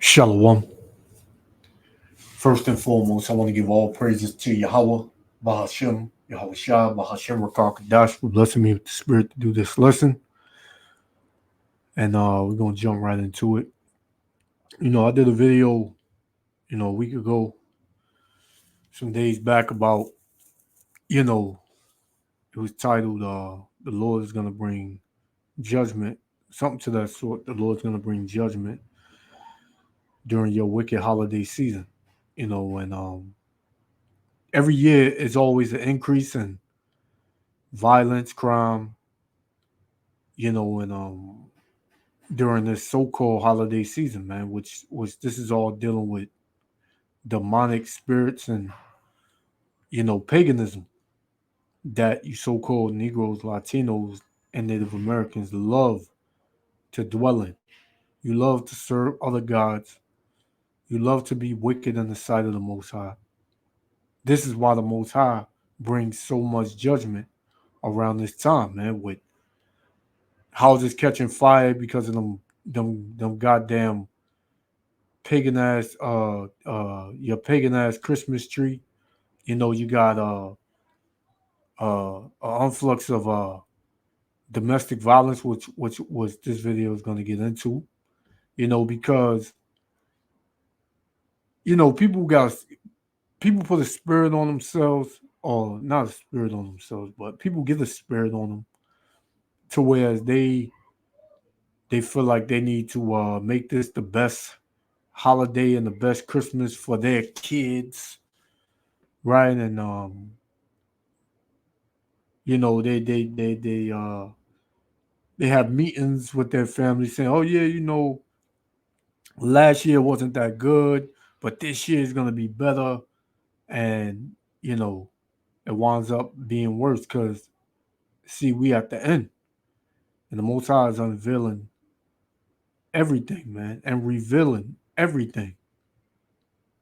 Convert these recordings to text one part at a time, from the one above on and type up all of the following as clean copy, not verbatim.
Shalom. First and foremost, I want to give all praises to Yahweh, Bahashem, Yahweh Shah, Bahashem Rakakadash for blessing me with the spirit to do this lesson. And we're going to jump right into it. I did a video, a week ago, some days back about, it was titled, The Lord is going to bring judgment, something to that sort. The Lord's going to bring judgment during your wicked holiday season, and every year is always an increase in violence, crime, and during this so-called holiday season, man, which this is all dealing with demonic spirits and paganism that you so-called Negroes, Latinos, and Native Americans love to dwell in. You love to serve other gods. You love to be wicked in the sight of the Most High. This is why the Most High brings so much judgment around this time, man, with houses catching fire because of them goddamn pagan ass your pagan ass Christmas tree. You got an influx of domestic violence, which was this video is going to get into. Because people put a spirit on themselves, or not a spirit on themselves, but people get a spirit on them to where they feel like they need to make this the best holiday and the best Christmas for their kids, right? And they have meetings with their family saying, "Oh yeah, last year wasn't that good, but this year is gonna be better," and it winds up being worse because see, we at the end, and the Most High is unveiling everything, man, and revealing everything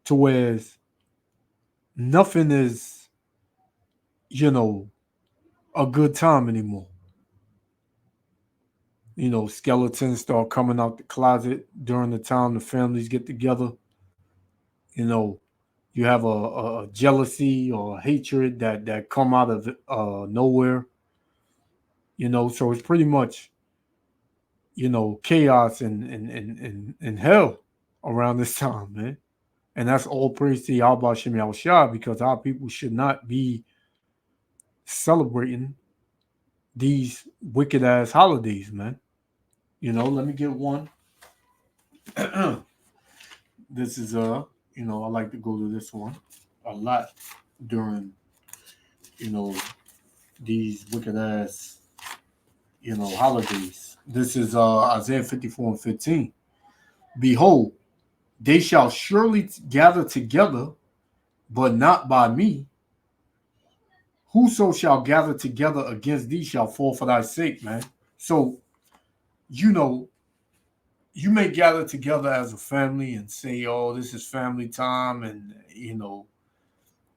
to where nothing is, a good time anymore. Skeletons start coming out the closet during the time the families get together. You have a jealousy or a hatred that come out of nowhere. So it's pretty much, chaos and hell around this time, man. And that's all praise to Yahweh Shem Yahushua, because our people should not be celebrating these wicked ass holidays, man. Let me get one. This is I like to go to this one a lot during, you know, these wicked ass, holidays. This is Isaiah 54:15. Behold, they shall surely gather together, but not by me. Whoso shall gather together against thee shall fall for thy sake, man. So, you may gather together as a family and say, oh, this is family time and,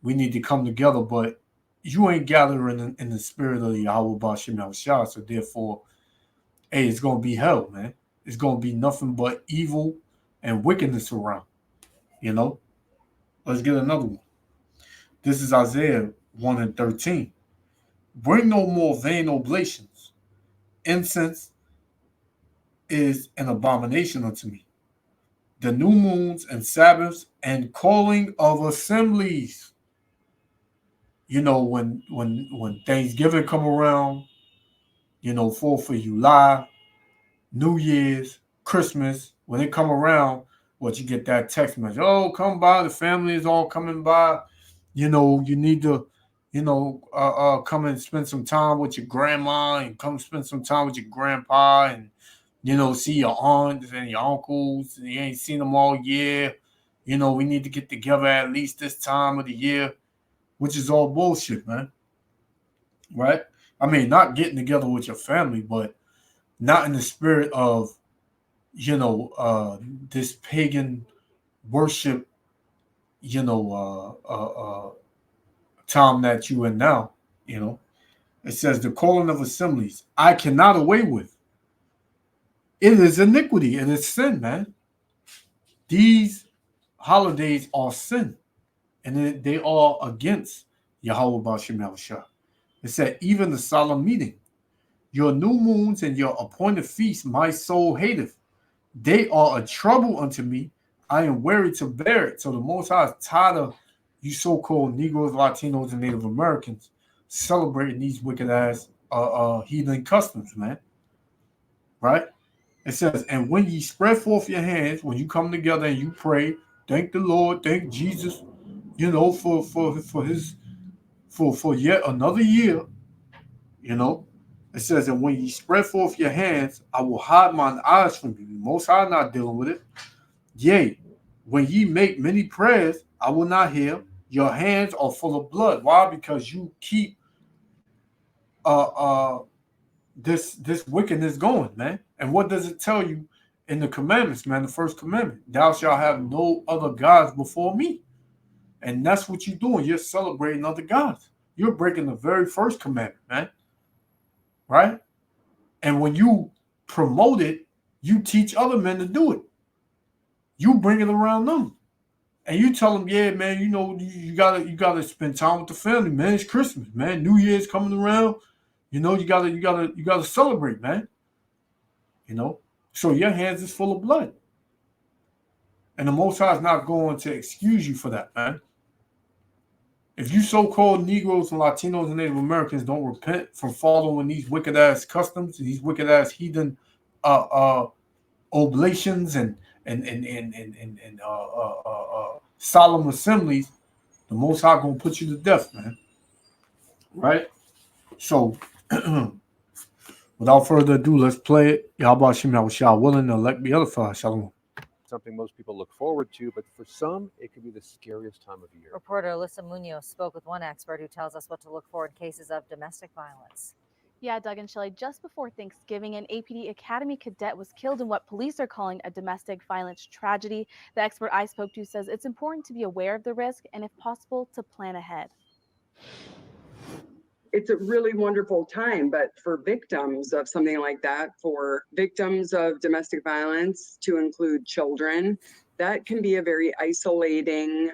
we need to come together, but you ain't gathering in the spirit of the Yahweh Bashim Shah. So therefore, hey, it's going to be hell, man. It's going to be nothing but evil and wickedness around, Let's get another one. This is Isaiah 1:13. Bring no more vain oblations. Incense is an abomination unto me. The new moons and Sabbaths and calling of assemblies. When Thanksgiving come around, 4th of July, New Year's, Christmas, when they come around, you get that text message, oh, come by, the family is all coming by. You need to, come and spend some time with your grandma and come spend some time with your grandpa and, see your aunts and your uncles. You ain't seen them all year. We need to get together at least this time of the year, which is all bullshit, man. Right? I mean, not getting together with your family, but not in the spirit of, this pagan worship, time that you in now, It says the calling of assemblies, I cannot away with. It is iniquity. It is sin, man. These holidays are sin, and they are against Yahweh Bashim Yahushua. It said, even the solemn meeting, your new moons and your appointed feasts, my soul hateth. They are a trouble unto me. I am weary to bear it. So the Most High is tired of you so-called Negroes, Latinos, and Native Americans celebrating these wicked ass heathen customs, man. Right? It says, and when ye spread forth your hands, when you come together and you pray, thank the Lord, thank Jesus, for yet another year, It says, and when ye spread forth your hands, I will hide mine eyes from you. Most High not dealing with it. Yea, when ye make many prayers, I will not hear. Your hands are full of blood. Why? Because you keep this wickedness going, man. And what does it tell you in the commandments, man? The first commandment: thou shalt have no other gods before me. And that's what you're doing. You're celebrating other gods. You're breaking the very first commandment, man. Right? And when you promote it, you teach other men to do it. You bring it around them. And you tell them, yeah, man, you gotta spend time with the family, man. It's Christmas, man. New Year's coming around. You gotta celebrate, man. So your hands is full of blood. And the Most High is not going to excuse you for that, man. If you so-called Negroes and Latinos and Native Americans don't repent from following these wicked-ass customs, these wicked-ass heathen oblations and solemn assemblies, the Most High gonna put you to death, man. Right? So, without further ado, let's play it. Yahweh Shem Yahushua willing, elect be edified. Shalom. Something most people look forward to, but for some, it could be the scariest time of year. Reporter Alyssa Munoz spoke with one expert who tells us what to look for in cases of domestic violence. Yeah, Doug and Shelley, just before Thanksgiving, an APD Academy cadet was killed in what police are calling a domestic violence tragedy. The expert I spoke to says it's important to be aware of the risk and, if possible, to plan ahead. It's a really wonderful time, but for victims of something like that, for victims of domestic violence, to include children, that can be a very isolating,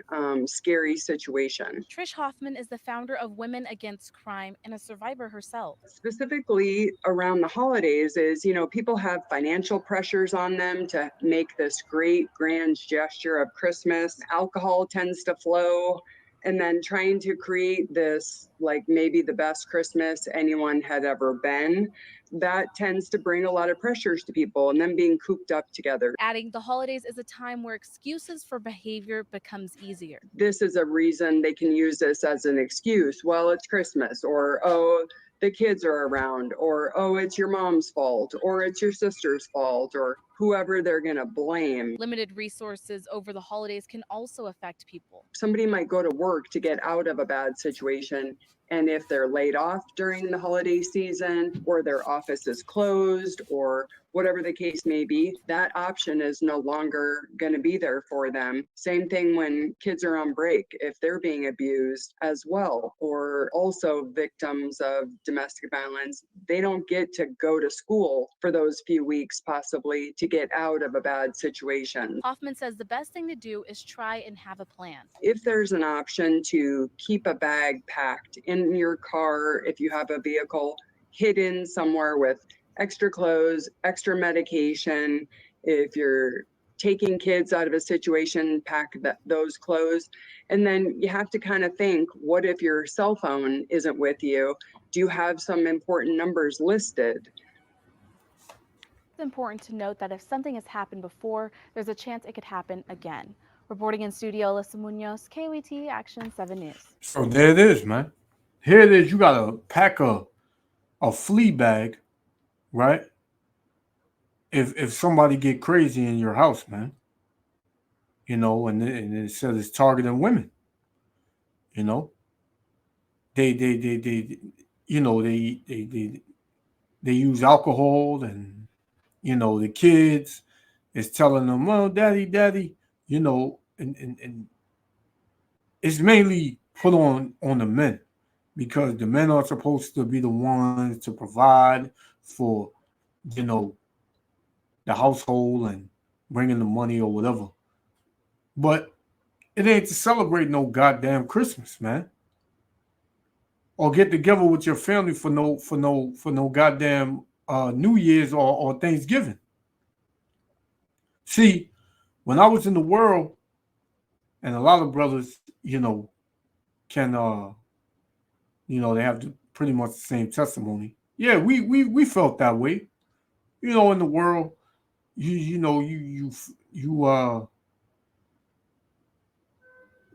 scary situation. Trish Hoffman is the founder of Women Against Crime and a survivor herself. Specifically around the holidays is, people have financial pressures on them to make this great grand gesture of Christmas. Alcohol tends to flow. And then trying to create this, like maybe the best Christmas anyone had ever been, that tends to bring a lot of pressures to people and then being cooped up together. Adding the holidays is a time where excuses for behavior becomes easier. This is a reason they can use this as an excuse. Well, it's Christmas, or, oh, the kids are around, or, oh, it's your mom's fault, or it's your sister's fault, or whoever they're going to blame. Limited resources over the holidays can also affect people. Somebody might go to work to get out of a bad situation, and if they're laid off during the holiday season, or their office is closed, or whatever the case may be, that option is no longer going to be there for them. Same thing when kids are on break, if they're being abused as well, or also victims of domestic violence, they don't get to go to school for those few weeks possibly to get out of a bad situation. Hoffman says the best thing to do is try and have a plan. If there's an option to keep a bag packed in your car, if you have a vehicle, hidden somewhere with extra clothes, extra medication. If you're taking kids out of a situation, pack those clothes. And then you have to kind of think, what if your cell phone isn't with you? Do you have some important numbers listed? It's important to note that if something has happened before, there's a chance it could happen again. Reporting in studio, Alyssa Munoz, KOAT Action 7 News. So there it is, man. Here it is. You got to pack a flea bag, right? If somebody get crazy in your house, man, and it says it's targeting women, they use alcohol, and the kids is telling them, well, daddy, and it's mainly put on the men, because the men are supposed to be the ones to provide for the household and bringing the money or whatever. But it ain't to celebrate no goddamn Christmas, man. Or get together with your family for no goddamn New Year's or Thanksgiving. See, when I was in the world, and a lot of brothers, can they have pretty much the same testimony. Yeah, we felt that way. In the world, you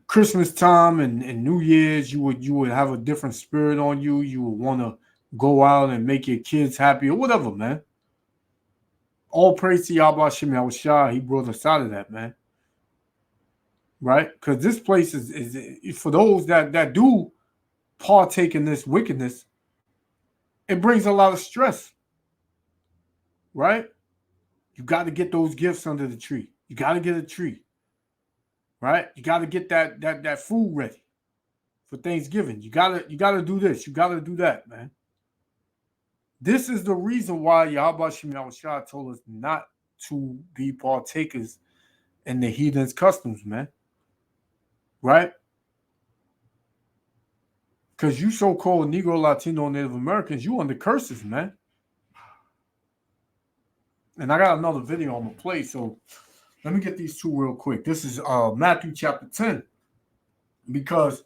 Christmas time and New Year's, you would have a different spirit on you. You would want to go out and make your kids happy or whatever, man. All praise to Yahweh Shem Yahushua. He brought us out of that, man. Right? Because this place is for those that do partake in this wickedness, it brings a lot of stress. Right? You got to get those gifts under the tree. You got to get a tree. Right? You got to get that food ready for Thanksgiving. You gotta do this. You gotta do that, man. This is the reason why Yahweh Shem Yahushua told us not to be partakers in the heathens' customs, man. Right? Because you so-called Negro, Latino, Native Americans, you under curses, man. And I got another video on the play, so let me get these two real quick. This is Matthew chapter 10. Because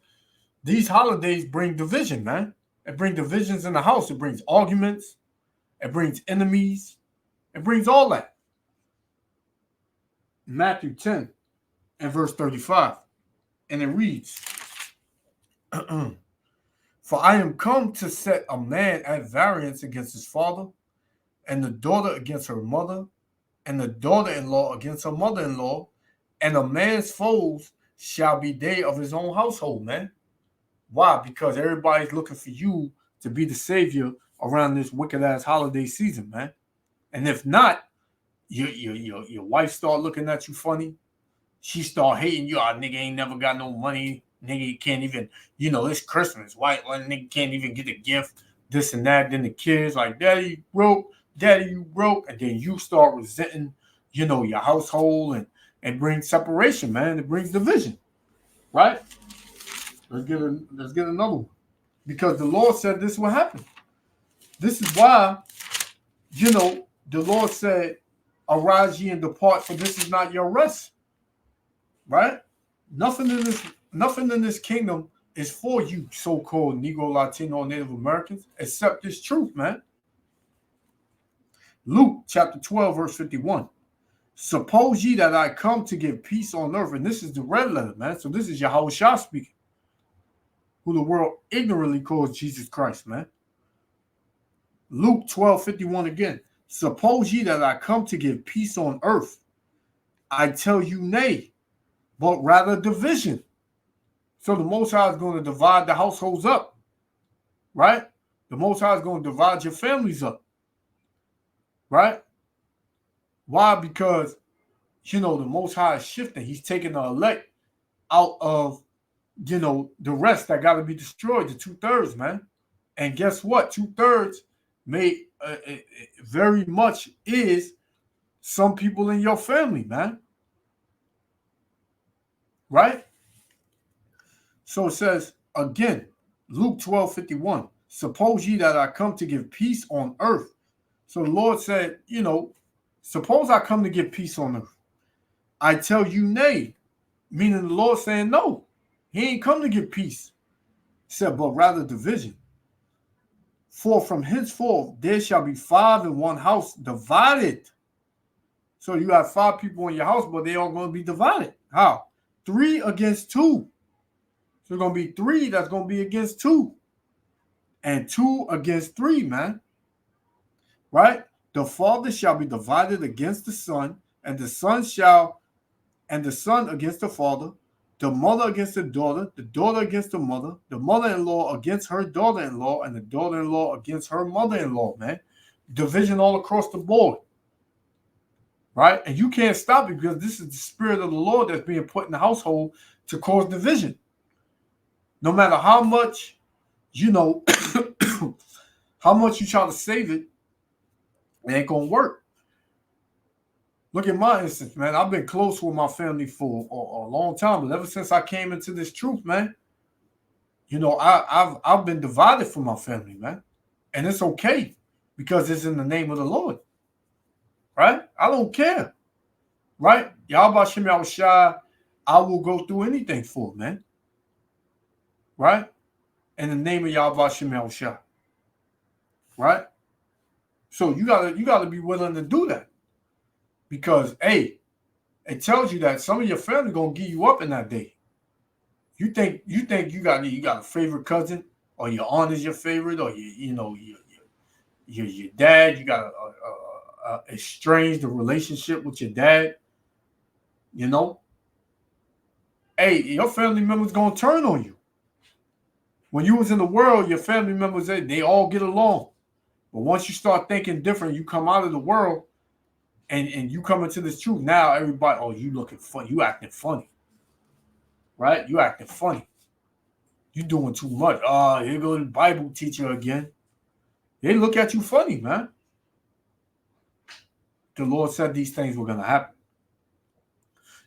these holidays bring division, man. It brings divisions in the house. It brings arguments. It brings enemies. It brings all that. Matthew 10 and verse 35. And it reads, For I am come to set a man at variance against his father, and the daughter against her mother, and the daughter-in-law against her mother-in-law, and a man's foes shall be they of his own household, man. Why? Because everybody's looking for you to be the savior around this wicked-ass holiday season, man. And if not, your wife start looking at you funny. She start hating you. Nigga ain't never got no money. Nigga can't even, it's Christmas. Why nigga can't even get a gift? This and that. Then the kids like, Daddy, you broke. Daddy, you broke. And then you start resenting, your household and bring separation, man. It brings division, right? Let's get another one. Because the Lord said this will happen. This is why, the Lord said, arise ye and depart, for this is not your rest. Right? Nothing in this kingdom is for you, so-called Negro, Latino, Native Americans, except this truth, man. Luke chapter 12, verse 51. Suppose ye that I come to give peace on earth, and this is the red letter, man. So this is Yahushua speaking, who the world ignorantly calls Jesus Christ, man. Luke 12:51 again. Suppose ye that I come to give peace on earth. I tell you nay, but rather division. So the Most High is going to divide the households up, right? The Most High is going to divide your families up, right? Why? Because, the Most High is shifting. He's taking the elect out of, the rest that got to be destroyed, the 2/3, man. And guess what? 2/3 may very much is some people in your family, man. Right? So it says, again, Luke 12:51, suppose ye that I come to give peace on earth. So the Lord said, suppose I come to give peace on earth. I tell you nay, meaning the Lord saying no. He ain't come to give peace. He said, but rather division. For from henceforth there shall be 5 in one house divided. So you have 5 people in your house, but they all going to be divided. How? 3 against 2. So it's going to be 3 that's going to be against 2. And 2 against 3, man. Right? The father shall be divided against the son, and the son against the father, the mother against the daughter against the mother-in-law against her daughter-in-law, and the daughter-in-law against her mother-in-law, man. Division all across the board. Right? And you can't stop it because this is the spirit of the Lord that's being put in the household to cause division. No matter how much, how much you try to save it, it ain't going to work. Look at my instance, man. I've been close with my family for a long time, but ever since I came into this truth, man, you know, I've been divided from my family, man, and it's okay because it's in the name of the Lord, right? I don't care, right? Yahweh Shem Yahushua, I will go through anything for, man, right? In the name of Yahweh Shem Yahushua, right? So you gotta be willing to do that because, hey, it tells you that some of your family gonna give you up in that day. You think you got a favorite cousin, or your aunt is your favorite, or your dad. You got a estranged relationship with your dad. You know, hey, your family members gonna turn on you. When you was in the world, your family members they all get along, but once you start thinking different, you come out of the world and you come into this truth. Now everybody, oh, you looking funny, you acting funny, right? You acting funny. You doing too much. Here go the Bible teacher again. They look at you funny, man. The Lord said these things were going to happen.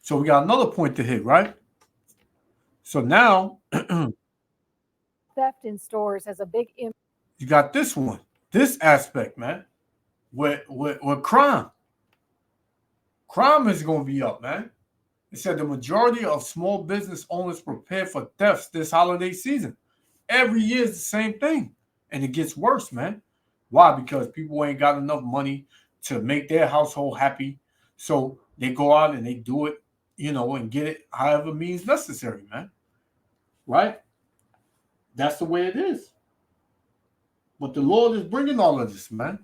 So we got another point to hit, right? So now Theft in stores has a big impact. You got this one, this aspect, man, with crime. Crime is going to be up, man. It said the majority of small business owners prepare for thefts this holiday season. Every year is the same thing. And it gets worse, man. Why? Because people ain't got enough money to make their household happy. So they go out and they do it, and get it however means necessary, man. Right? That's the way it is. But the Lord is bringing all of this, man.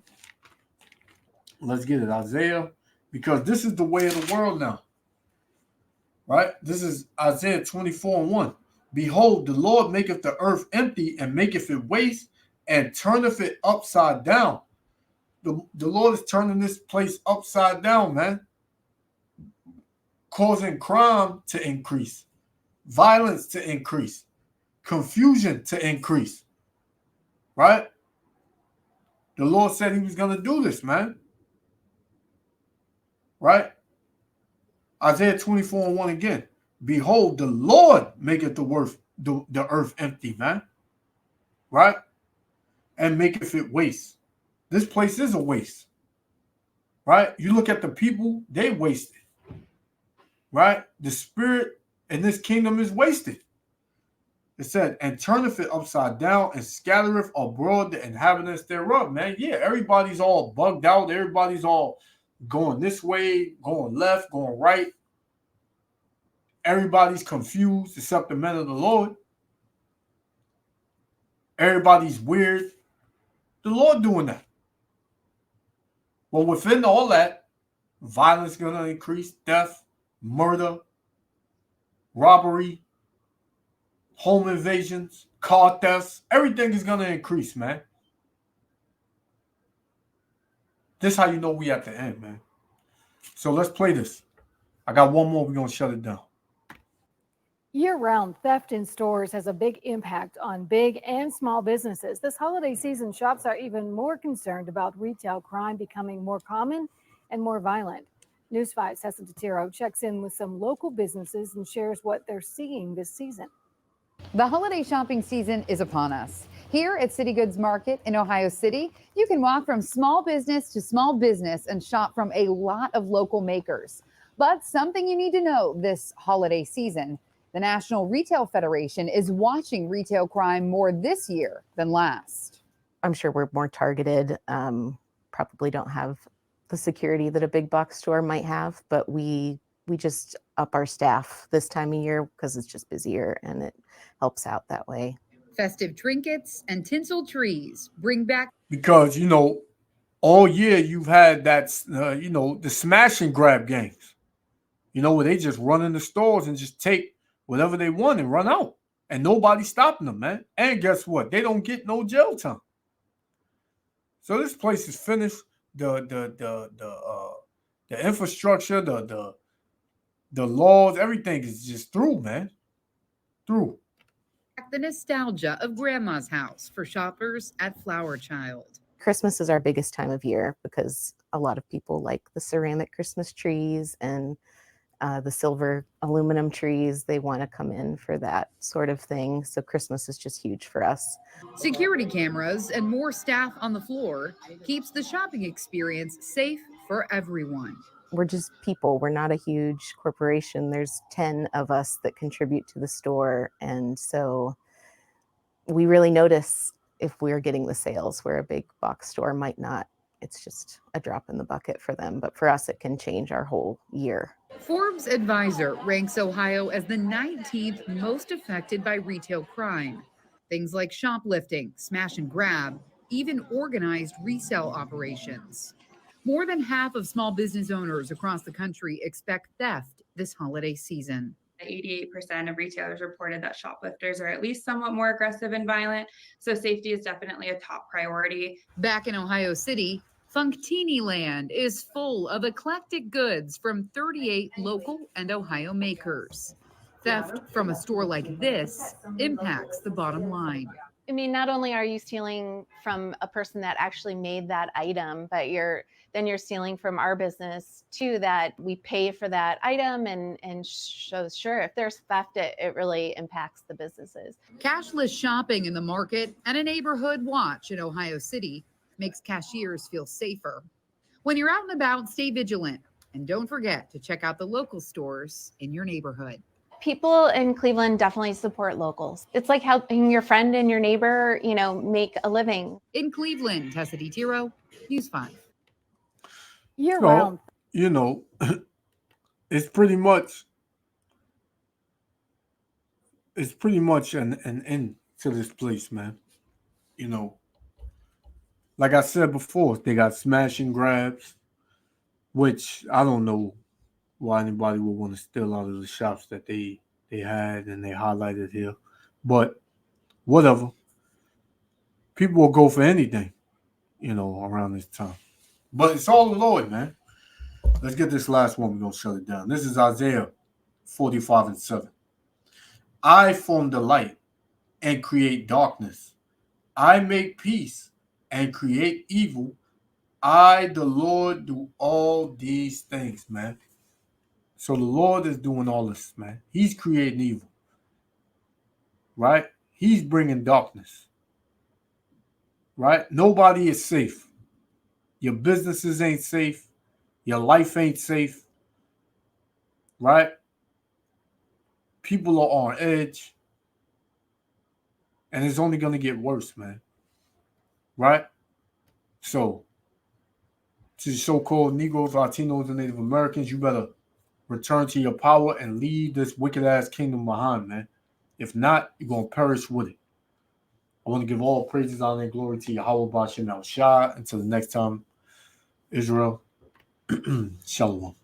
Let's get it, Isaiah, because this is the way of the world now. Right? This is Isaiah 24:1. Behold, the Lord maketh the earth empty and maketh it waste and turneth it upside down. The Lord is turning this place upside down, man. Causing crime to increase, violence to increase, confusion to increase. Right? The Lord said he was going to do this, man. Right? Isaiah 24:1 again. Behold, the Lord maketh the earth empty, man. Right? And maketh it waste. This place is a waste. Right? You look at the people, they wasted. Right? The spirit in this kingdom is wasted. It said, and turneth it upside down and scattereth abroad the inhabitants thereof, man. Yeah, everybody's all bugged out. Everybody's all going this way, going left, going right. Everybody's confused except the men of the Lord. Everybody's weird. The Lord doing that. Well, within all that, violence is going to increase, theft, murder, robbery, home invasions, car thefts. Everything is going to increase, man. This is how you know we at the end, man. So let's play this. I got one more. We're going to shut it down. Year-round theft in stores has a big impact on big and small businesses. This holiday season, shops are even more concerned about retail crime becoming more common and more violent. News 5's Cecil DeTiro checks in with some local businesses and shares what they're seeing this season. The holiday shopping season is upon us. Here at City Goods Market in Ohio City, you can walk from small business to small business and shop from a lot of local makers. But something you need to know this holiday season, the National Retail Federation is watching retail crime more this year than last. I'm sure we're more targeted, probably don't have the security that a big box store might have, but we just up our staff this time of year because it's just busier and it helps out that way. Festive trinkets and tinsel trees bring back. Because, all year you've had that, the smash and grab gangs, where they just run in the stores and just take whatever they want and run out. And nobody's stopping them, man. And guess what? They don't get no jail time. So this place is finished. The infrastructure, the laws, everything is just through, man. Through. The nostalgia of Grandma's house for shoppers at Flower Child. Christmas is our biggest time of year because a lot of people like the ceramic Christmas trees and the silver aluminum trees. They want to come in for that sort of thing. So Christmas is just huge for us. Security cameras and more staff on the floor keeps the shopping experience safe for everyone. We're just people. We're not a huge corporation. There's 10 of us that contribute to the store. And so we really notice if we're getting the sales where a big box store might not. It's just a drop in the bucket for them. But for us, it can change our whole year. Forbes Advisor ranks Ohio as the 19th most affected by retail crime. Things like shoplifting, smash and grab, even organized resale operations. More than half of small business owners across the country expect theft this holiday season. 88% of retailers reported that shoplifters are at least somewhat more aggressive and violent, so safety is definitely a top priority. Back in Ohio City, Funktini Land is full of eclectic goods from 38 local and Ohio makers. Theft from a store like this impacts the bottom line. I mean, not only are you stealing from a person that actually made that item, but you're stealing from our business too, that we pay for that item, and shows, sure, if there's theft, it really impacts the businesses. Cashless shopping in the market and a neighborhood watch in Ohio City makes cashiers feel safer. When you're out and about, stay vigilant, and don't forget to check out the local stores in your neighborhood. People in Cleveland definitely support locals. It's like helping your friend and your neighbor, make a living. In Cleveland, Tessa DiTiro, News 5. Year round. It's pretty much an end to this place, man. Like I said before, they got smash and grabs, which I don't know why anybody would want to steal out of the shops that they had and they highlighted here. But whatever. People will go for anything, around this time. But it's all the Lord, man. Let's get this last one. We're going to shut it down. This is Isaiah 45:7. I form the light and create darkness. I make peace and create evil. I, the Lord, do all these things, man. So the Lord is doing all this, man. He's creating evil, right? He's bringing darkness, right? Nobody is safe. Your businesses ain't safe. Your life ain't safe, right? People are on edge, and it's only going to get worse, man, right? So, to the so-called Negroes, Latinos, and Native Americans, you better return to your power and leave this wicked-ass kingdom behind, man. If not, you're going to perish with it. I want to give all praises, honor, and glory to Yahweh B'Shem El Shai. Until the next time, Israel, Shalom.